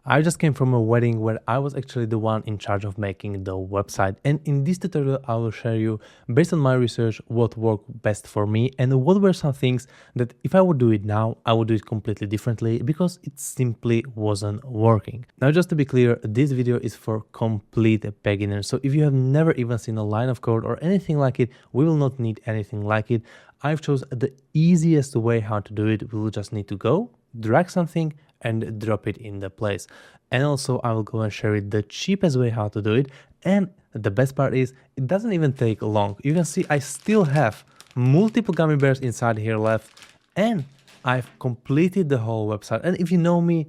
I just came from a wedding where I was actually the one in charge of making the website, and in this tutorial I will share you, based on my research, what worked best for me and what were some things that if I would do it now, I would do it completely differently because it simply wasn't working. Now, just to be clear, this video is for complete beginners, so if you have never even seen a line of code or anything like it, we will not need anything like it. I've chosen the easiest way how to do it. We will just need to go, drag something and drop it in the place. And also I will go and share it the cheapest way how to do it. And the best part is it doesn't even take long. You can see I still have multiple gummy bears inside here left, and I've completed the whole website. And if you know me,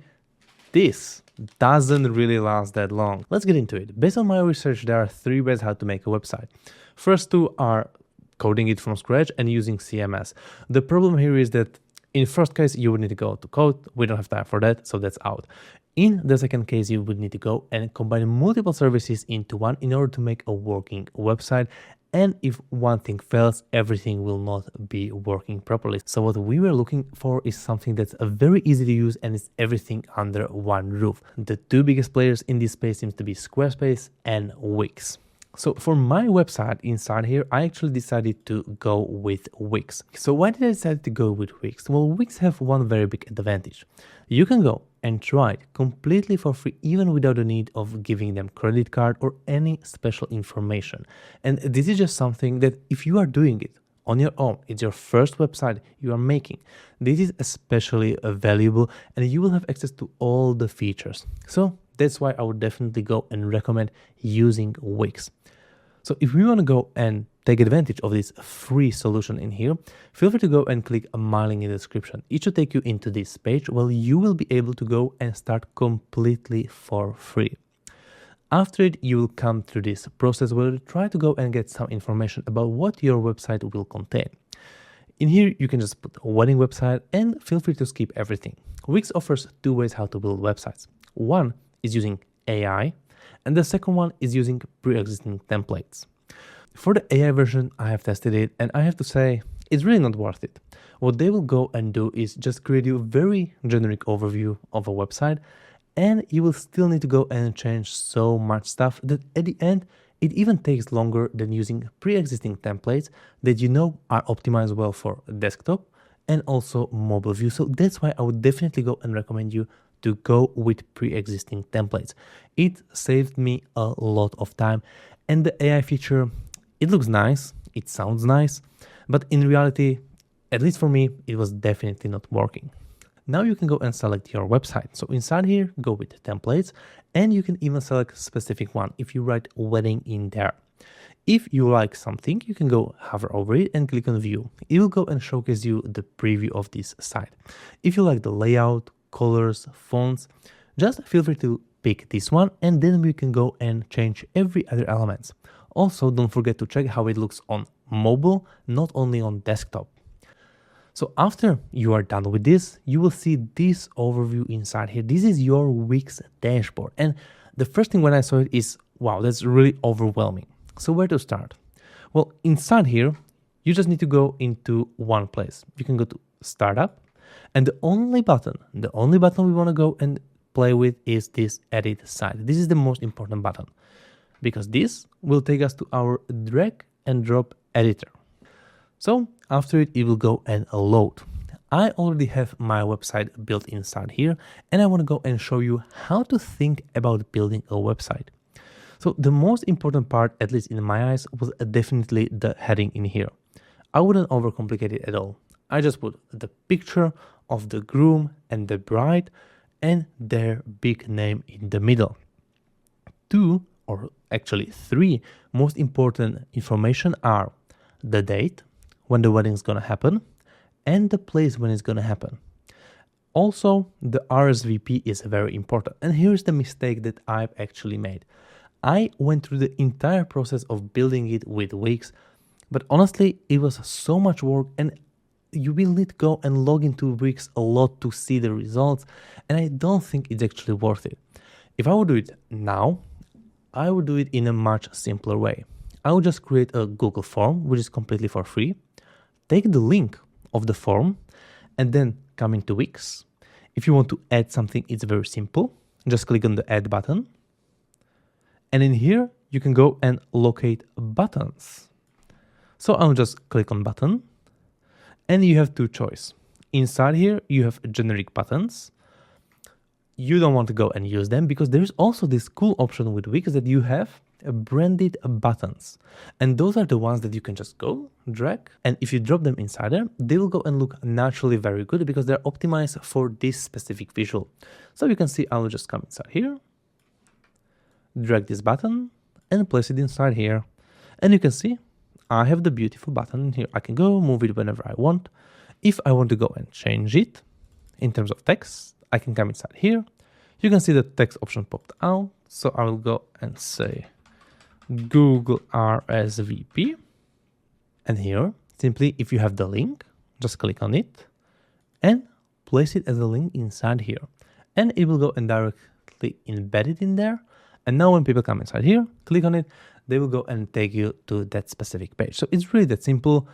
this doesn't really last that long. Let's get into it. Based on my research, there are 3 ways how to make a website. First 2 are coding it from scratch and using CMS. The problem here is that in first case, you would need to go to code. We don't have time for that, so that's out. In the second case, you would need to go and combine multiple services into one in order to make a working website. And if one thing fails, everything will not be working properly. So what we were looking for is something that's very easy to use and it's everything under one roof. The 2 biggest players in this space seems to be Squarespace and Wix. So for my website inside here, I actually decided to go with Wix. So why did I decide to go with Wix? Well, Wix have one very big advantage. You can go and try it completely for free, even without the need of giving them credit card or any special information. And this is just something that if you are doing it on your own, it's your first website you are making, this is especially valuable and you will have access to all the features. So that's why I would definitely go and recommend using Wix. So if we want to go and take advantage of this free solution in here, feel free to go and click my link in the description. It should take you into this page where you will be able to go and start completely for free. After it, you will come through this process where you try to go and get some information about what your website will contain. In here, you can just put a wedding website and feel free to skip everything. Wix offers 2 ways how to build websites. One is using AI, and the second one is using pre-existing templates. For the AI version, I have tested it, and I have to say, it's really not worth it. What they will go and do is just create you a very generic overview of a website, and you will still need to go and change so much stuff that at the end, it even takes longer than using pre-existing templates that you know are optimized well for desktop and also mobile view. So that's why I would definitely go and recommend you to go with pre-existing templates. It saved me a lot of time, and the AI feature, it looks nice, it sounds nice, but in reality, at least for me, it was definitely not working. Now you can go and select your website. So inside here, go with templates, and you can even select a specific one if you write wedding in there. If you like something, you can go hover over it and click on view. It will go and showcase you the preview of this site. If you like the layout, colors, fonts, just feel free to pick this one, and then we can go and change every other element. Also, don't forget to check how it looks on mobile, not only on desktop. So after you are done with this, you will see this overview inside here. This is your Wix dashboard. And the first thing when I saw it is, wow, that's really overwhelming. So where to start? Well, inside here, you just need to go into one place. You can go to Startup, and the only button we want to go and play with is this Edit Site. This is the most important button because this will take us to our drag and drop editor. So after it, it will go and load. I already have my website built inside here, and I want to go and show you how to think about building a website. So the most important part, at least in my eyes, was definitely the heading in here. I wouldn't overcomplicate it at all. I just put the picture of the groom and the bride and their big name in the middle. 2, or actually 3 most important information are the date, when the wedding is going to happen, and the place when it's going to happen. Also, the RSVP is very important. And here's the mistake that I've actually made. I went through the entire process of building it with Wix, but honestly, it was so much work, and you will need to go and log into Wix a lot to see the results, and I don't think it's actually worth it. If I would do it now, I would do it in a much simpler way. I would just create a Google form, which is completely for free, take the link of the form, and then come into Wix. If you want to add something, it's very simple. just click on the add button. And in here, you can go and locate buttons. So I'll just click on button, and you have two choices. Inside here, you have generic buttons. You don't want to go and use them because there's also this cool option with Wix that you have branded buttons. And those are the ones that you can just go, drag, and if you drop them inside there, they will go and look naturally very good because they're optimized for this specific visual. So you can see I will just come inside here, drag this button, and place it inside here. And you can see I have the beautiful button in here. I can go move it whenever I want. If I want to go and change it in terms of text, I can come inside here. You can see the text option popped out. So I will go and say Google RSVP. And here, simply if you have the link, just click on it and place it as a link inside here. And it will go and directly embed it in there. And now when people come inside here, click on it, they will go and take you to that specific page. So it's really that simple.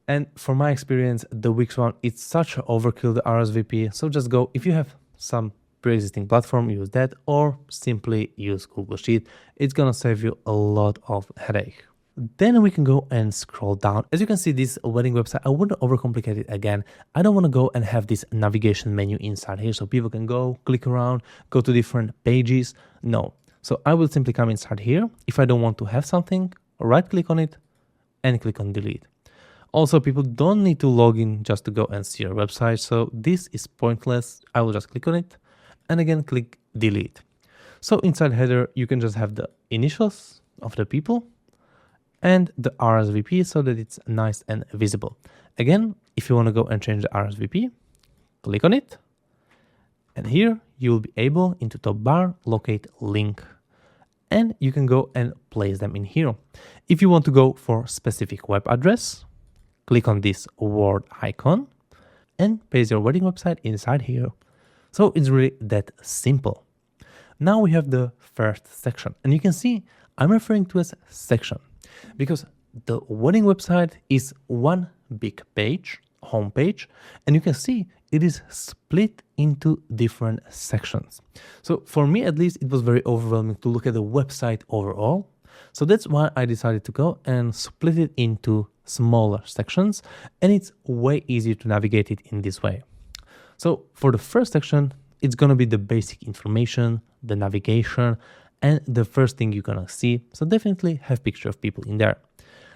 And from my experience, the Wix one, it's such an overkill, the RSVP. So just go, if you have some pre-existing platform, use that, or simply use Google Sheet. It's gonna save you a lot of headache. Then we can go and scroll down. As you can see, this wedding website, I wouldn't overcomplicate it again. I don't want to go and have this navigation menu inside here so people can go, click around, go to different pages. No. So I will simply come inside here. If I don't want to have something, right click on it and click on delete. Also, people don't need to log in just to go and see your website. So this is pointless. I will just click on it and again, click delete. So inside header, you can just have the initials of the people and the RSVP so that it's nice and visible. Again, if you want to go and change the RSVP, click on it. And here you will be able into top bar, locate link, and you can go and place them in here. If you want to go for specific web address, click on this word icon and paste your wedding website inside here. So it's really that simple. Now we have the first section, and you can see I'm referring to as section because the wedding website is one big page, home page, and you can see it is split into different sections. So for me, at least, it was very overwhelming to look at the website overall. So that's why I decided to go and split it into smaller sections, and it's way easier to navigate it in this way. So for the first section, it's gonna be the basic information, the navigation, and the first thing you're gonna see. So definitely have picture of people in there.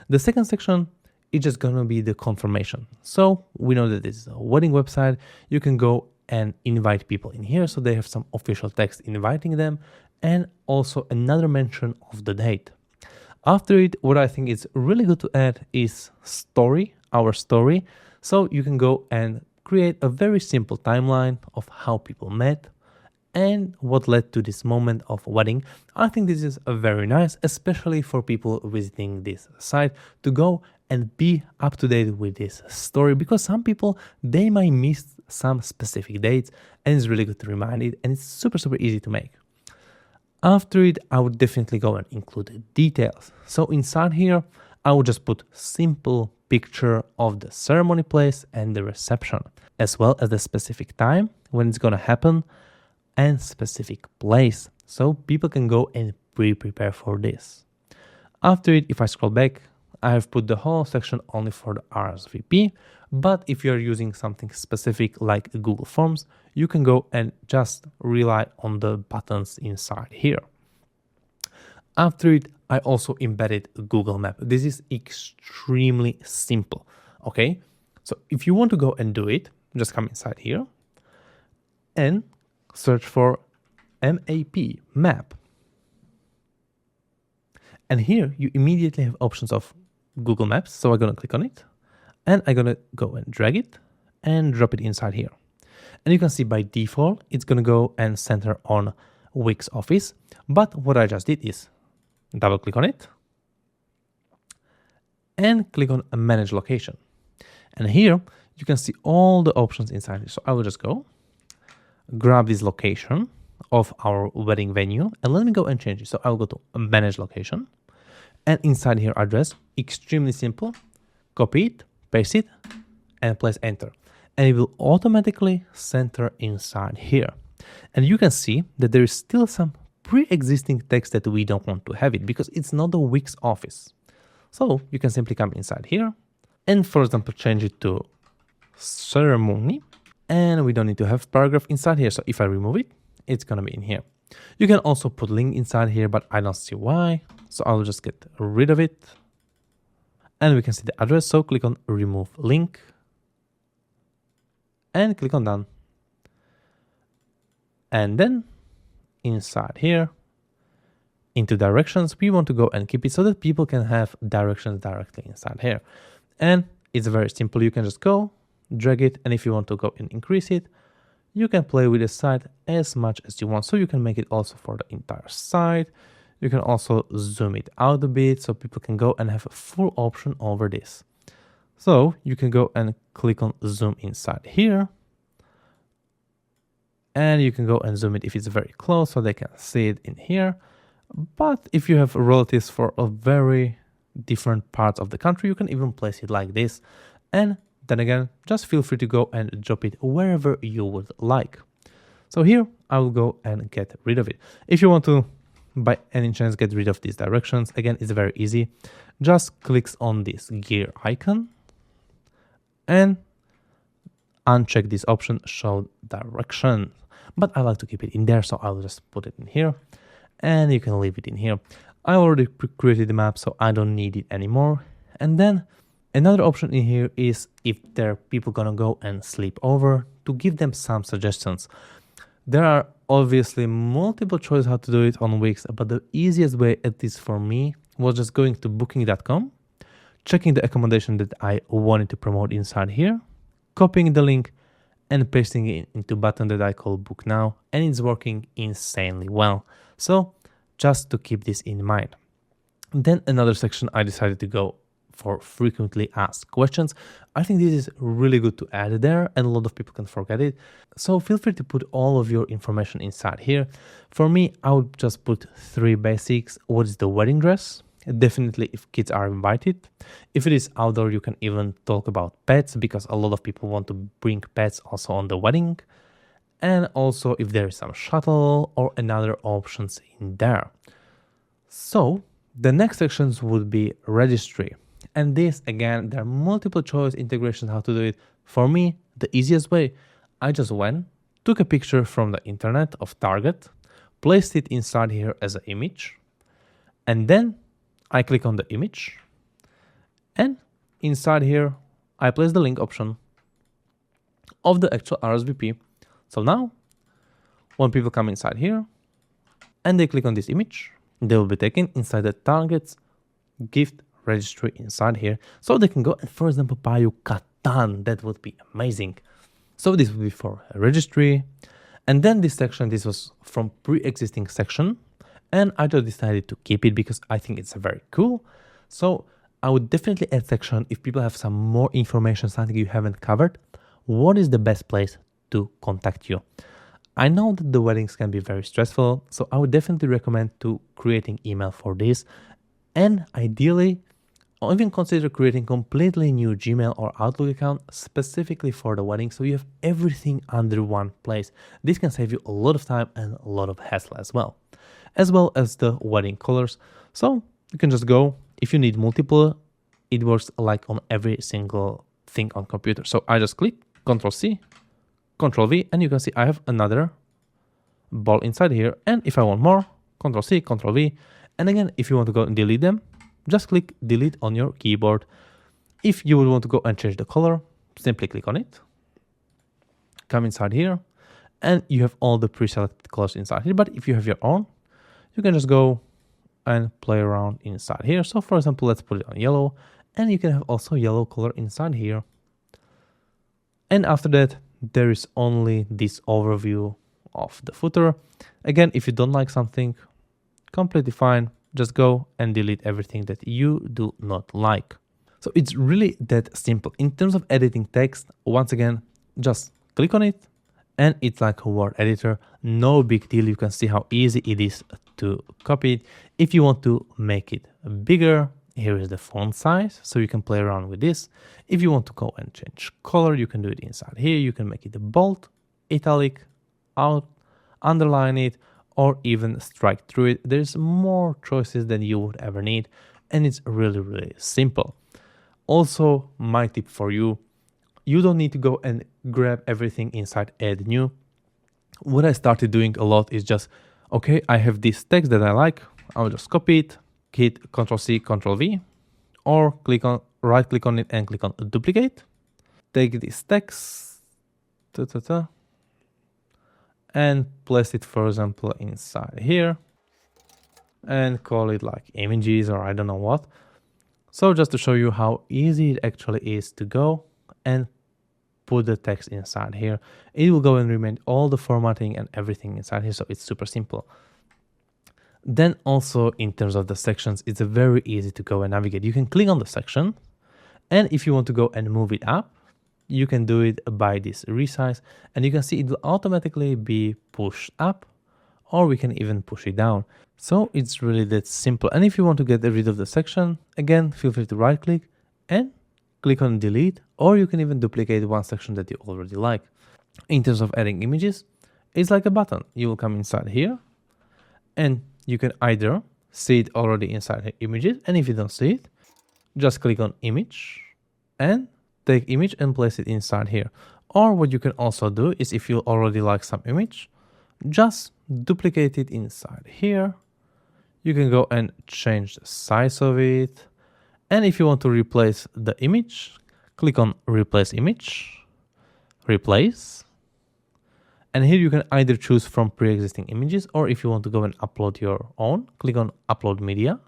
The second section, it's just gonna be the confirmation. So we know that this is a wedding website. You can go and invite people in here. So they have some official text inviting them and also another mention of the date. After it, what I think is really good to add is story, our story. So you can go and create a very simple timeline of how people met and what led to this moment of wedding. I think this is a very nice, especially for people visiting this site, to go and be up to date with this story, because some people, they might miss some specific dates, and it's really good to remind it, and it's super easy to make. After it, I would definitely go and include the details. So inside here, I would just put simple picture of the ceremony place and the reception, as well as the specific time when it's gonna happen and specific place, so people can go and prepare for this. After it, if I scroll back, I have put the whole section only for the RSVP, but if you're using something specific like Google Forms, you can go and just rely on the buttons inside here. After it, I also embedded Google Map. This is extremely simple, okay? So if you want to go and do it, just come inside here and search for map. And here you immediately have options of Google Maps. So I'm gonna click on it and I'm gonna go and drag it and drop it inside here. And you can see by default, it's gonna go and center on Wix Office. But what I just did is double click on it and click on Manage Location. And here you can see all the options inside here. So I will just go grab this location of our wedding venue and let me go and change it. So I'll go to Manage Location and inside here address, extremely simple, copy it, paste it and place enter. And it will automatically center inside here. And you can see that there is still some pre-existing text that we don't want to have it because it's not the Wix office. So you can simply come inside here and, for example, change it to ceremony. And we don't need to have paragraph inside here. So if I remove it, it's going to be in here. You can also put link inside here, but I don't see why. So I'll just get rid of it. And we can see the address. So click on remove link and click on done. And then inside here, into directions, we want to go and keep it so that people can have directions directly inside here. And it's very simple. You can just go, drag it, and if you want to go and increase it, you can play with the site as much as you want. So you can make it also for the entire site. You can also zoom it out a bit so people can go and have a full option over this. So you can go and click on zoom inside here. And you can go and zoom it if it's very close so they can see it in here. But if you have relatives for a very different parts of the country, you can even place it like this. And then again, just feel free to go and drop it wherever you would like. So here I will go and get rid of it. If you want to, by any chance, get rid of these directions, again, it's very easy. Just click on this gear icon and uncheck this option, show direction. But I like to keep it in there, so I'll just put it in here and you can leave it in here. I already created the map, so I don't need it anymore. And then another option in here is if there are people gonna go and sleep over, to give them some suggestions. There are obviously multiple choices how to do it on Wix, but the easiest way, at least for me, was just going to booking.com, checking the accommodation that I wanted to promote inside here, copying the link and pasting it into a button that I call book now, and it's working insanely well. So just to keep this in mind. Then another section I decided to go for frequently asked questions. I think this is really good to add there and a lot of people can forget it. So feel free to put all of your information inside here. For me, I would just put 3 basics. What is the wedding dress? Definitely if kids are invited. If it is outdoor, you can even talk about pets because a lot of people want to bring pets also on the wedding. And also if there is some shuttle or another options in there. So the next sections would be registry. And this, again, there are multiple choice integrations how to do it. For me, the easiest way, I just went, took a picture from the internet of Target, placed it inside here as an image, and then I click on the image, and inside here, I place the link option of the actual RSVP. So now, when people come inside here, and they click on this image, they will be taken inside the Target's gift registry inside here, so they can go and, for example, buy you Catan. That would be amazing. So this would be for a registry. And then this section, this was from pre-existing section, and I just decided to keep it because I think it's very cool. So I would definitely add section if people have some more information, something you haven't covered. What is the best place to contact you? I know that the weddings can be very stressful, so I would definitely recommend to creating email for this, and ideally or even consider creating completely new Gmail or Outlook account specifically for the wedding, so you have everything under one place. This can save you a lot of time and a lot of hassle as well as the wedding colors. So you can just go, if you need multiple, it works like on every single thing on computer. So I just click Ctrl C, Ctrl V, and you can see I have another ball inside here. And if I want more, Ctrl C, Ctrl V. And again, if you want to go and delete them, just click delete on your keyboard. If you would want to go and change the color, simply click on it, come inside here, and you have all the pre-selected colors inside here. But if you have your own, you can just go and play around inside here. So for example, let's put it on yellow, and you can have also yellow color inside here. And after that, there is only this overview of the footer. Again, if you don't like something, completely fine. Just go and delete everything that you do not like. So it's really that simple. In terms of editing text, once again, just click on it and it's like a word editor. No big deal. You can see how easy it is to copy it. If you want to make it bigger, here is the font size. So you can play around with this. If you want to go and change color, you can do it inside here. You can make it bold, italic, out, underline it, or even strike through it. There's more choices than you would ever need, and it's really, really simple. Also, my tip for you, you don't need to go and grab everything inside Add New. What I started doing a lot is just, okay, I have this text that I like, I'll just copy it, hit Ctrl+C, Ctrl+V, or right click on it and click on duplicate. Take this text, and place it, for example, inside here, and call it like images or I don't know what. So just to show you how easy it actually is to go and put the text inside here. It will go and remain all the formatting and everything inside here, so it's super simple. Then also in terms of the sections, it's very easy to go and navigate. You can click on the section, and if you want to go and move it up, you can do it by this resize, and you can see it will automatically be pushed up, or we can even push it down. So it's really that simple. And if you want to get rid of the section, again, feel free to right click and click on delete, or you can even duplicate one section that you already like. In terms of adding images, it's like a button. You will come inside here, and you can either see it already inside images, and if you don't see it, just click on image and take image and place it inside here. Or what you can also do is, if you already like some image, just duplicate it inside here. You can go and change the size of it. And if you want to replace the image, click on replace image, replace. And here you can either choose from pre-existing images, or if you want to go and upload your own, click on upload media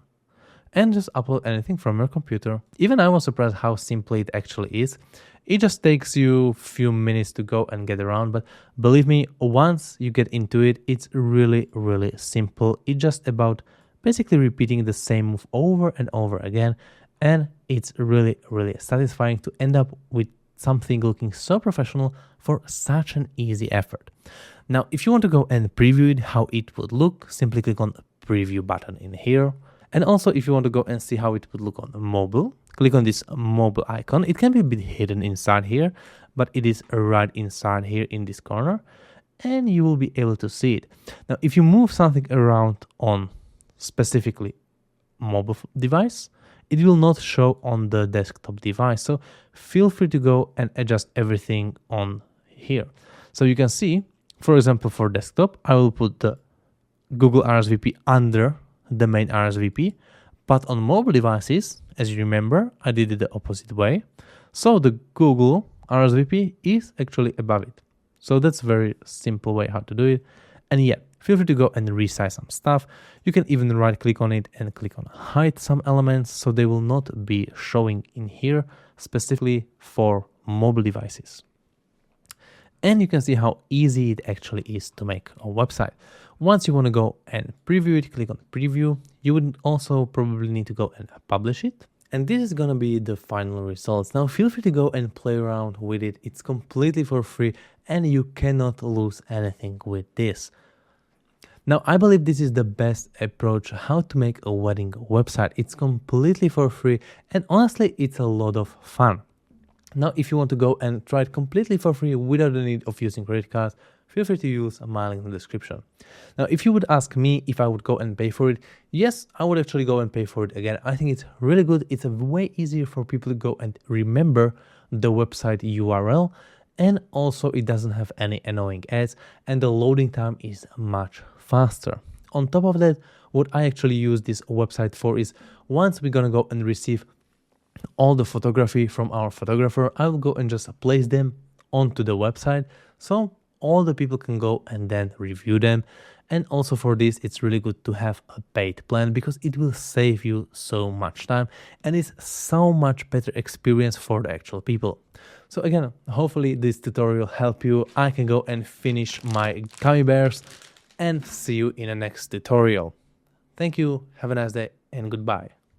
and just upload anything from your computer. Even I was surprised how simple it actually is. It just takes you a few minutes to go and get around, but believe me, once you get into it, it's really, really simple. It's just about basically repeating the same move over and over again, and it's really, really satisfying to end up with something looking so professional for such an easy effort. Now, if you want to go and preview it, how it would look, simply click on the preview button in here. And also, if you want to go and see how it would look on mobile, click on this mobile icon. It can be a bit hidden inside here, but it is right inside here in this corner, and you will be able to see it. Now, if you move something around on specifically mobile device, it will not show on the desktop device. So feel free to go and adjust everything on here. So you can see, for example, for desktop, I will put the Google RSVP under the main RSVP, but on mobile devices, as you remember, I did it the opposite way. So the Google RSVP is actually above it. So that's a very simple way how to do it. And yeah, feel free to go and resize some stuff. You can even right click on it and click on hide some elements, so they will not be showing in here specifically for mobile devices. And you can see how easy it actually is to make a website. Once you want to go and preview it, click on preview. You would also probably need to go and publish it. And this is going to be the final results. Now feel free to go and play around with it. It's completely for free and you cannot lose anything with this. Now, I believe this is the best approach how to make a wedding website. It's completely for free and honestly, it's a lot of fun. Now, if you want to go and try it completely for free without the need of using credit cards, feel free to use my link in the description. Now, if you would ask me if I would go and pay for it, yes, I would actually go and pay for it again. I think it's really good. It's a way easier for people to go and remember the website URL. And also it doesn't have any annoying ads and the loading time is much faster. On top of that, what I actually use this website for is once we're gonna go and receive all the photography from our photographer, I will go and just place them onto the website so all the people can go and then review them. And also for this, it's really good to have a paid plan because it will save you so much time and it's so much better experience for the actual people. So again, hopefully this tutorial helped you. I can go and finish my gummy bears and see you in the next tutorial. Thank you, have a nice day and goodbye.